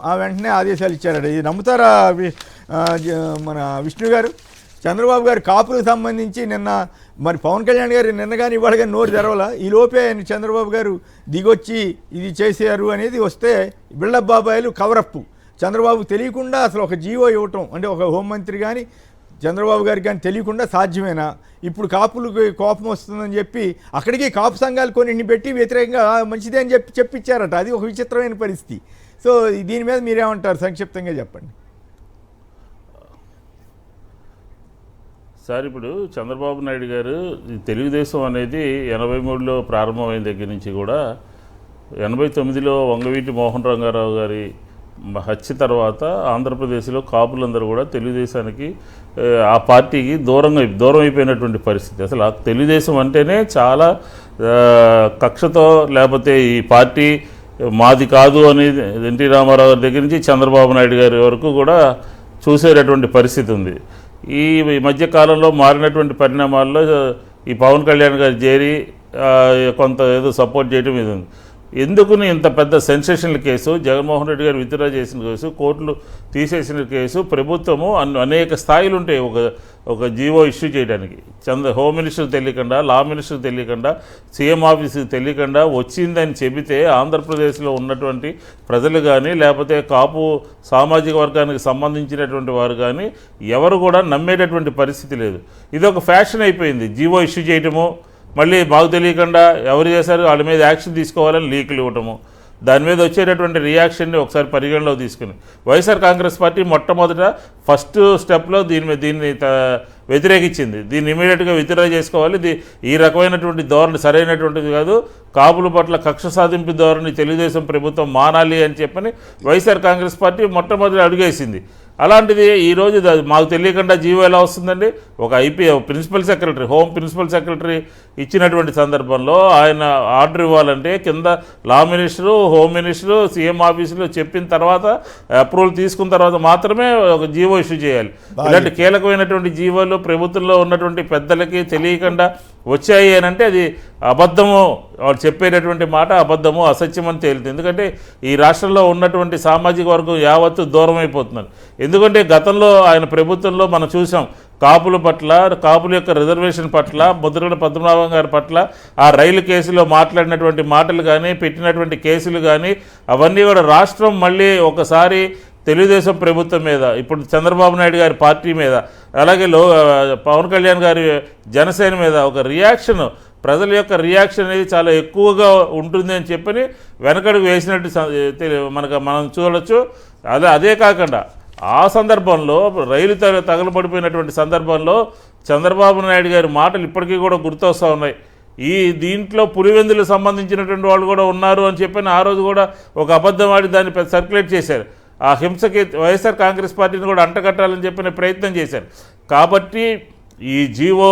ఆ వెంటనే ఆదేశాలు ఇచ్చారట. ఇది నమ్ముతారా మన విష్ణు గారు? చంద్రబాబు గారు కాపులకు సంబంధించి నిన్న మరి పవన్ కళ్యాణ్ గారు నిన్న కానీ ఇవాళ కానీ నోరు తెరవాల, ఈ లోపే చంద్రబాబు గారు దిగొచ్చి ఇది చేశారు అనేది వస్తే బిల్డప్ బాబాయిలు కవరప్పు. చంద్రబాబు తెలియకుండా అసలు ఒక జీవో ఇవ్వటం అంటే ఒక హోంమంత్రి కానీ చంద్రబాబు గారికి కానీ తెలియకుండా సాధ్యమేనా? ఇప్పుడు కాపులకు కోపం వస్తుందని చెప్పి అక్కడికి కాపు సంఘాలు కొన్నింటిని పెట్టి వ్యతిరేకంగా మంచిదే అని చెప్పించారట. అది ఒక విచిత్రమైన పరిస్థితి. సో దీని మీద మీరేమంటారు? సంక్షిప్తంగా చెప్పండి సార్. ఇప్పుడు చంద్రబాబు నాయుడు గారు తెలుగుదేశం అనేది 83లో ప్రారంభమైన దగ్గర నుంచి కూడా 89లో వంగవీటి మోహన్ రంగారావు గారి హత్య తర్వాత ఆంధ్రప్రదేశ్లో కాపులందరూ కూడా తెలుగుదేశానికి ఆ పార్టీకి దూరం అయిపోయినటువంటి పరిస్థితి. అసలు ఆ తెలుగుదేశం అంటేనే చాలా కక్షతో, లేకపోతే ఈ పార్టీ మాది కాదు అనేది ఎన్టీ రామారావు గారి దగ్గర నుంచి చంద్రబాబు నాయుడు గారి వరకు కూడా చూసేటటువంటి పరిస్థితి ఉంది. ఈ మధ్యకాలంలో మారినటువంటి పరిణామాల్లో ఈ పవన్ కళ్యాణ్ గారు చేరి కొంత ఏదో సపోర్ట్ చేయడం ఇది ఉంది. ఎందుకుని ఇంత పెద్ద సెన్సేషనల్ కేసు, జగన్మోహన్ రెడ్డి గారు విత్డ్రా చేసిన కేసు, కోర్టులు తీసేసిన కేసు, ప్రభుత్వము అనేక స్థాయిలు ఉంటాయి ఒక జీవో ఇష్యూ చేయడానికి. హోమ్ మినిస్టర్ తెలియకుండా, లా మినిస్టర్ తెలియకుండా, సీఎం ఆఫీస్కి తెలియకుండా వచ్చిందని చెబితే ఆంధ్రప్రదేశ్లో ఉన్నటువంటి ప్రజలు కానీ, లేకపోతే కాపు సామాజిక వర్గానికి సంబంధించినటువంటి వారు కానీ ఎవరు కూడా నమ్మేటటువంటి పరిస్థితి లేదు. ఇది ఒక ఫ్యాషన్ అయిపోయింది. జీవో ఇష్యూ చేయటము, మళ్ళీ మాకు తెలియకుండా ఎవరు చేశారు వాళ్ళ మీద యాక్షన్ తీసుకోవాలని లీకులు ఇవ్వటము, దాని మీద వచ్చేటటువంటి రియాక్షన్ని ఒకసారి పరిగణలో తీసుకుని వైఎస్ఆర్ కాంగ్రెస్ పార్టీ మొట్టమొదట ఫస్ట్ స్టెప్లో దీన్ని వ్యతిరేకించింది. దీన్ని ఇమీడియట్గా విత్డ్రా చేసుకోవాలి, ఈ రకమైనటువంటి ధోరణి సరైనటువంటిది కాదు, కాపుల పట్ల కక్ష సాధింపు ధోరణి తెలుగుదేశం ప్రభుత్వం మానాలి అని చెప్పని వైఎస్ఆర్ కాంగ్రెస్ పార్టీ మొట్టమొదటి అడుగేసింది. అలాంటిది ఈరోజు మాకు తెలియకుండా జీవో ఎలా వస్తుందండి? ఒక principal secretary, home principal secretary ఇచ్చినటువంటి సందర్భంలో ఆయన ఆర్డర్ ఇవ్వాలంటే కింద law minister, home minister, CM ఆఫీసులో చెప్పిన తర్వాత అప్రూవల్ తీసుకున్న తర్వాత మాత్రమే ఒక జీవో ఇష్యూ చేయాలి. ఇలాంటి కీలకమైనటువంటి జీవోలు ప్రభుత్వంలో ఉన్నటువంటి పెద్దలకి తెలియకుండా వచ్చాయి అని అంటే అది అబద్ధము, వాళ్ళు చెప్పేటటువంటి మాట అబద్ధము, అసత్యం అని తేలుతుంది. ఎందుకంటే ఈ రాష్ట్రంలో ఉన్నటువంటి సామాజిక వర్గం యావత్తు దూరం అయిపోతున్నారు. ఎందుకంటే గతంలో ఆయన ప్రభుత్వంలో మనం చూసాం, కాపుల పట్ల, కాపుల యొక్క రిజర్వేషన్ పట్ల, ముద్రగడ పద్మనాభం గారి పట్ల ఆ రైలు కేసులో మాట్లాడినటువంటి మాటలు కానీ, పెట్టినటువంటి కేసులు కానీ అవన్నీ కూడా రాష్ట్రం మళ్ళీ ఒకసారి తెలుగుదేశం ప్రభుత్వం మీద, ఇప్పుడు చంద్రబాబు నాయుడు గారి పార్టీ మీద, అలాగే పవన్ కళ్యాణ్ గారి జనసేన మీద ఒక రియాక్షన్, ప్రజల యొక్క రియాక్షన్ అనేది చాలా ఎక్కువగా ఉంటుంది అని చెప్పని వెనకడుగు వేసినట్టు మనం చూడవచ్చు. అదే కాకుండా ఆ సందర్భంలో రైలు తగలబడిపోయినటువంటి సందర్భంలో చంద్రబాబు నాయుడు గారి మాటలు ఇప్పటికీ కూడా గుర్తొస్తూ ఉన్నాయి. దీంట్లో పులివెందులకు సంబంధించినటువంటి వాళ్ళు కూడా ఉన్నారు అని చెప్పని ఆ రోజు కూడా ఒక అబద్ధం ఆడి దాన్ని సర్క్యులేట్ చేశారు. ఆ హింసకి వైఎస్ఆర్ కాంగ్రెస్ పార్టీని కూడా అంటగట్టాలని చెప్పిన ప్రయత్నం చేశారు. కాబట్టి ఈ జీవో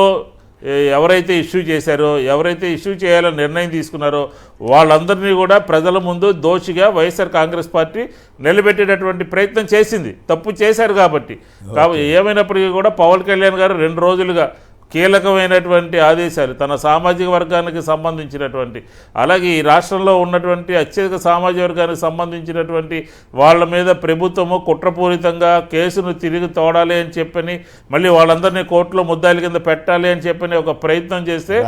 ఎవరైతే ఇష్యూ చేశారో, ఎవరైతే ఇష్యూ చేయాలని నిర్ణయం తీసుకున్నారో వాళ్ళందరినీ కూడా ప్రజల ముందు దోషిగా వైఎస్ఆర్ కాంగ్రెస్ పార్టీ నిలబెట్టేటటువంటి ప్రయత్నం చేసింది. తప్పు చేశారు కాబట్టి ఏమైనప్పటికీ కూడా పవన్ కళ్యాణ్ గారు 2 రోజులుగా కీలకమైనటువంటి ఆదేశాలు తన సామాజిక వర్గానికి సంబంధించినటువంటి, అలాగే ఈ రాష్ట్రంలో ఉన్నటువంటి అత్యధిక సామాజిక వర్గానికి సంబంధించినటువంటి వాళ్ళ మీద ప్రభుత్వము కుట్రపూరితంగా కేసును తిరిగి తోడాలి అని చెప్పని, మళ్ళీ వాళ్ళందరినీ కోర్టులో ముద్దాయిల కింద పెట్టాలి అని చెప్పని ఒక ప్రయత్నం చేస్తే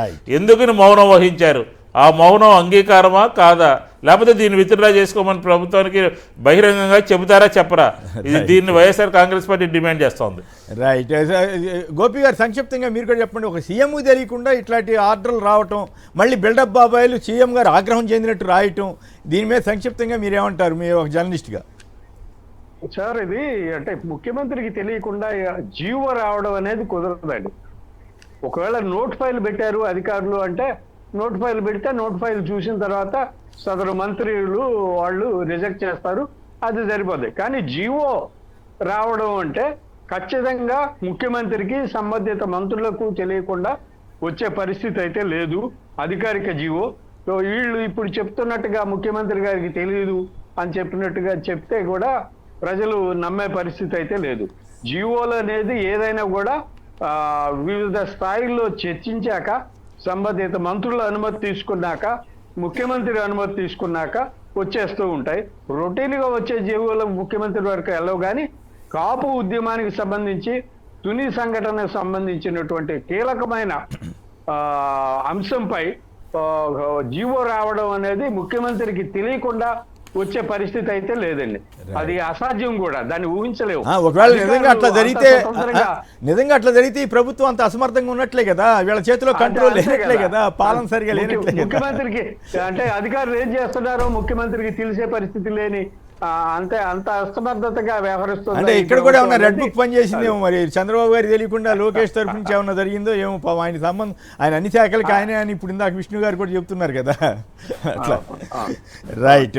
ఎందుకని మౌనం వహించారు? ఆ మౌనం అంగీకారమా కాదా? లేకపోతే దీన్ని విత్డ్రా చేసుకోమని ప్రభుత్వానికి బహిరంగంగా చెబుతారా చెప్పరా? దీన్ని వైఎస్ఆర్ కాంగ్రెస్ పార్టీ డిమాండ్ చేస్తోంది. రైట్. గోపి గారు సంక్షిప్తంగా మీరు కూడా చెప్పండి. ఒక సీఎంకు తెలియకుండా ఇట్లాంటి ఆర్డర్లు రావటం, మళ్ళీ బిల్డప్ బాబాయిలు సీఎం గారు ఆగ్రహం చెందినట్టు రాయటం, దీని మీద సంక్షిప్తంగా మీరేమంటారు మీరు ఒక జర్నలిస్ట్గా? సార్, ఇది అంటే ముఖ్యమంత్రికి తెలియకుండా జీవో రావడం అనేది కుదరదండి. ఒకవేళ నోట్ ఫైల్ పెట్టారు అధికారులు అంటే నోట్ ఫైల్ పెడితే నోట్ ఫైల్ చూసిన తర్వాత సదరు మంత్రులు వాళ్ళు రిజెక్ట్ చేస్తారు, అది సరిపోతుంది. కానీ జీవో రావడం అంటే ఖచ్చితంగా ముఖ్యమంత్రికి సంబంధిత మంత్రులకు తెలియకుండా వచ్చే పరిస్థితి అయితే లేదు. అధికారిక జీవో వీళ్ళు ఇప్పుడు చెప్తున్నట్టుగా ముఖ్యమంత్రి గారికి తెలియదు అని చెప్పినట్టుగా చెప్తే కూడా ప్రజలు నమ్మే పరిస్థితి అయితే లేదు. జీవోలు అనేది ఏదైనా కూడా వివిధ స్థాయిల్లో చర్చించాక, సంబంధిత మంత్రుల అనుమతి తీసుకున్నాక, ముఖ్యమంత్రి అనుమతి తీసుకున్నాక వచ్చేస్తూ ఉంటాయి. రొటీన్గా వచ్చే జీవోలు ముఖ్యమంత్రి వరకు వెళ్ళవు. కానీ కాపు ఉద్యమానికి సంబంధించి తుని సంఘటనకు సంబంధించినటువంటి కీలకమైన అంశంపై జీవో రావడం అనేది ముఖ్యమంత్రికి తెలియకుండా వచ్చే పరిస్థితి అయితే లేదండి. అది అసాధ్యం కూడా, దాన్ని ఊహించలేవు. ఒకవేళ నిజంగా అట్లా జరిగితే ఈ ప్రభుత్వం అంత అసమర్థంగా ఉన్నట్లే కదా, వీళ్ళ చేతిలో కంట్రోల్ లేనట్లే కదా, పాలన సరిగా లేనట్లే కదా. ముఖ్యమంత్రికి అంటే అధికారులు ఏం చేస్తున్నారో ముఖ్యమంత్రికి తెలిసే పరిస్థితి లేని అంత అసమర్థతగా వ్యవహరిస్తుంది. అంటే ఇక్కడ కూడా ఏమన్నా రెడ్ బుక్ పని చేసిందేమో మరి, చంద్రబాబు గారికి తెలియకుండా లోకేష్ తరఫు నుంచి ఏమన్నా జరిగిందో ఏమో. ఆయన సంబంధం, ఆయన అన్ని శాఖలకి ఆయనే అని ఇప్పుడు ఇందాక విష్ణు గారు కూడా చెప్తున్నారు కదా అట్లా. రైట్.